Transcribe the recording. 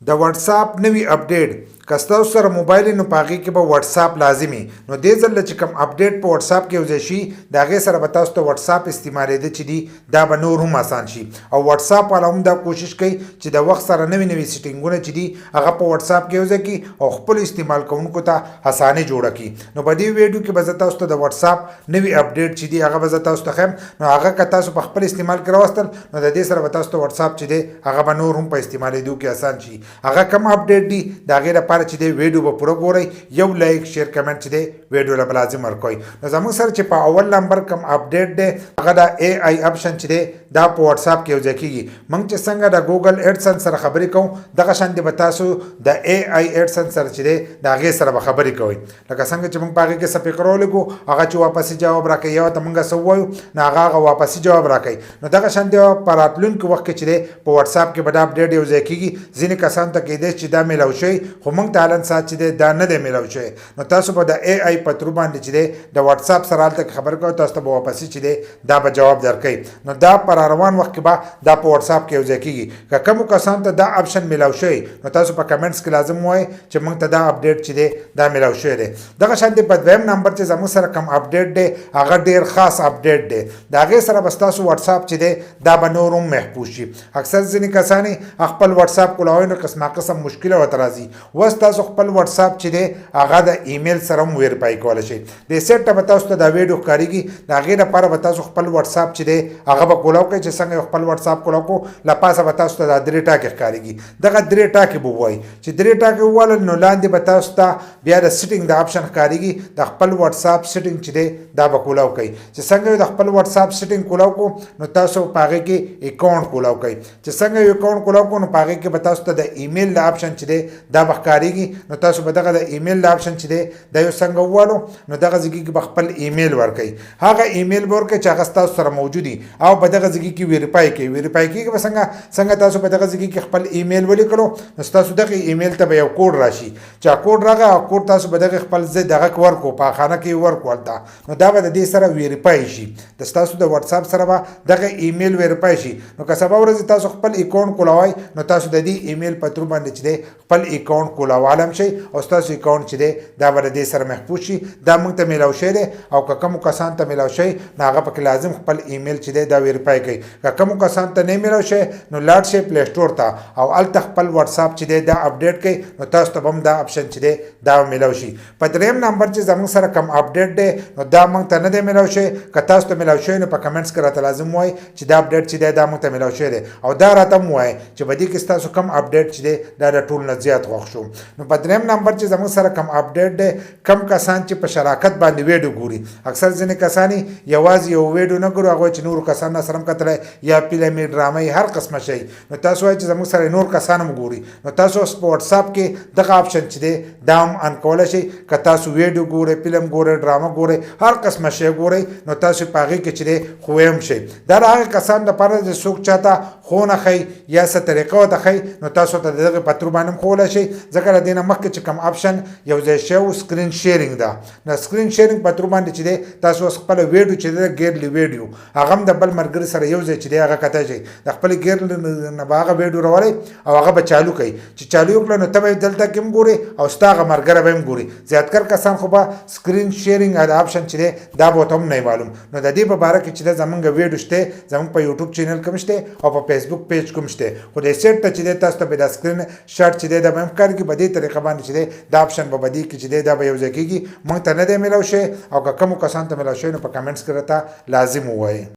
د واتس اپ نوی اپډیټ کستا سره موبایل نو پاغي کې به واتس اپ لازمي نو دې ځل چې کوم اپډیټ په واتس اپ کې وځي شي دا غي سره به تاسو ته واتس اپ استعمالې د چي دي دا به نور هم آسان شي او واتس اپ والا هم دا کوشش کوي چې د وخت سره نوی سیټینګونه چې دي هغه په واتس اپ کې وځي کی او خپل استعمال کوونکو ته اسانه جوړه کی نو په دې ویډیو کې به تاسو ته د واتس اپ نوی اپډیټ چې دي هغه به تاسو ته خم نو هغه که تاسو په خپل استعمال کې راوستل نو د دې سره به تاسو ته واتس اپ چې دی هغه به نور هم په استعمالېدو کې آسان شي هغه کوم اپډیټ دی دا غیر لپاره چې دی ویډیو پوره ګورئ یو لایک شیر کمنټ چې دی ویډیو له لازم ورکوي نو زموږ سره چې په اول نمبر کوم اپډیټ دی هغه د اي اي اپشن چې دی دا په واتس اپ کې وځي کیږي موږ چې څنګه د ګوګل ایډسنس سره خبرې کوو دغه شان دی به تاسو د اي اي ایډسنس سره چې دی دا غي سره خبرې کوئ لکه څنګه چې موږ پاګه کې سپیکر ولګو هغه چې واپس جواب راکړي یا ته موږ سووایو نه هغه واپس جواب راکړي نو دغه شان دی په راتلونکي وخت کې چې دی په واتس اپ کې به اپډیټ وځي کیږي ځینې کسان ته کې دی چې دا ملو شي خو موږ ته الان سات چې دا نه دی ملو شي نو تاسو په د اي اي پترو باندې چې دی د واتس اپ سره الته خبر کوئ تاسو ته واپس چې دی دا به جواب درکړي نو دا پر روان وخت کې به دا په واتس اپ کې وځي کیږي که کوم کسان ته دا اپشن ملو شي نو تاسو په کمنټس کې لازم وای چې موږ ته دا اپډیټ چې دی دا ملو شي دی دغه شان دی په دویم نمبر چې زموږ سره کوم اپډیټ دی هغه ډیر خاص اپډیټ دی دا غي سره بس تاسو واتس اپ چې دی دا به نورم محفوظ شي اکثر ځینې کسانی خپل واتس اپ کولاوي نو قسم مشکله وته راځي وس تاسو خپل واتس اپ چې دی هغه د ایمیل سره ویریفای کول شي د سیټ ته تاسو ته دا ویډیو ښکاریږي دا غیر لپاره تاسو خپل واتس اپ چې دی هغه به کولاو کوي چې څنګه خپل واتس اپ کولاو کو لپاسه تاسو ته د درې ټاکي ښکاریږي دغه درې ټاکي به وای چې درې ټاکي ول نو لاندې به تاسو ته بیا د سیټینګ د اپشن ښکاریږي د خپل واتس اپ سیټینګ چې دی دا به کولاو کوي چې څنګه د خپل واتس اپ سیټینګ کولاو کو نو تاسو پاګه کې اکاونټ کولاو کوي چې څنګه یو اکاونټ کولاو کو نو پاګه کې به تاسو ته د ایمیل د اپشن چې دی دا به ښکاریږي نو تاسو به دغه د ایمیل د اپشن چې دی دا یو څنګه والو نو دغه ځکه به خپل ایمیل ورکړي هغه ایمیل ورکړي چې هغه تاسو سره موجودي او په دغه ځکه کې ویریفای کوي به څنګه تاسو په دغه ځکه کې خپل ایمیل ولیکلو نو تاسو دغه ایمیل ته به یو کوډ راشي چې کوډ راغی او کوډ تاسو به دغه خپل ځای دغه ورکو په خانه کې ورکولتا نو دا به د دې سره ویریفای شي د تاسو د واتس اپ سره به دغه ایمیل ویریفای شي نو که سبا ورځ تاسو خپل اکاونټ کولاوي نو تاسو د دې ایمیل په تر باندې چې دی خپل اکاونټ کولوالم شي او تاسو اکاونټ چې دی دا به د دې سره محفوظ شي دا موږ ته ملو شي دی او که کوم کسان ته ملو شي نو هغه پکې لازم خپل ایمیل چې دی دا ویریفای کوي که کوم کسان ته نه ملو شي نو لاړ شي پلی سٹور ته او الته خپل واتس اپ چې دی دا اپډیټ کوي نو تاسو ته هم دا اپشن چې دی دا ملو شي په دریم نمبر چې زموږ سره کوم اپډیټ دی نو دا موږ ته نه دی ملو شي که تاسو ته ملو شي نو په کمنټس کې راته لازم وای چې دا اپډیټ چې دی دا موږ ته ملو شي دی او دا راته وای چې بدی کې تاسو کوم اپډیټ چې دی دا د ټول نه زیات غوښ شو نو په دریم نمبر چې زموږ سره کوم اپډیټ دی کم کسان چې په شراکت باندې ویډیو ګوري اکثر ځینې کسانی یوازې یو ویډیو نه ګوري هغه چې نور کسان سره کتل یا فلمي ډرامي هر قسمه شي نو تاسو چې زموږ سره نور کسان هم ګوري نو تاسو په واتس اپ کې دغه اپشن چې دی دا هم ان کول شي که تاسو ویډیو ګوري فلم ګوري ډرامه ګوري هر قسمه شي ګوري نو تاسو پاغي کې چې دی خو هم شي دا هغه کسان د پاره د سوق چاته خو نه خي یا څه طریقه ته خي نو تاسو ته دغه پتر باندې خول شي ځکه د دینه مخکې چې کوم اپشن یو ځای شو سکرین شیرینګ دا نو سکرین شیرینګ پتر باندې چې دی تاسو خپل ویډیو چې دی ګیرلی ویډیو هغه د بل مرګري سره یو ځای چې دی هغه کته شي د خپل ګیر نه باغه ویډیو راوړي او هغه به چالو کوي چې چالو کړه نو ته دلته کوم ګوري او ستاغه مرګره به هم ګوري زیاتکر کسان خو به سکرین شیرینګ دا اپشن چې دی دا به هم نه معلوم نو د دې په اړه کې چې زمونږ ویډیو شته زمونږ په یوټیوب چینل کوم شته او په فیسبوک پیج کوم شته خو د سیټ ته چې تاسو ته په سکرین شارټ چې د مهم کار کې په دې طریقه باندې چې دا اپشن به بدی کې چې دا به یو ځای کېږي مونږ ته نه دی ملو شي او که کوم کسان ته ملو شي نو په کمنټس کې راته لازم وایي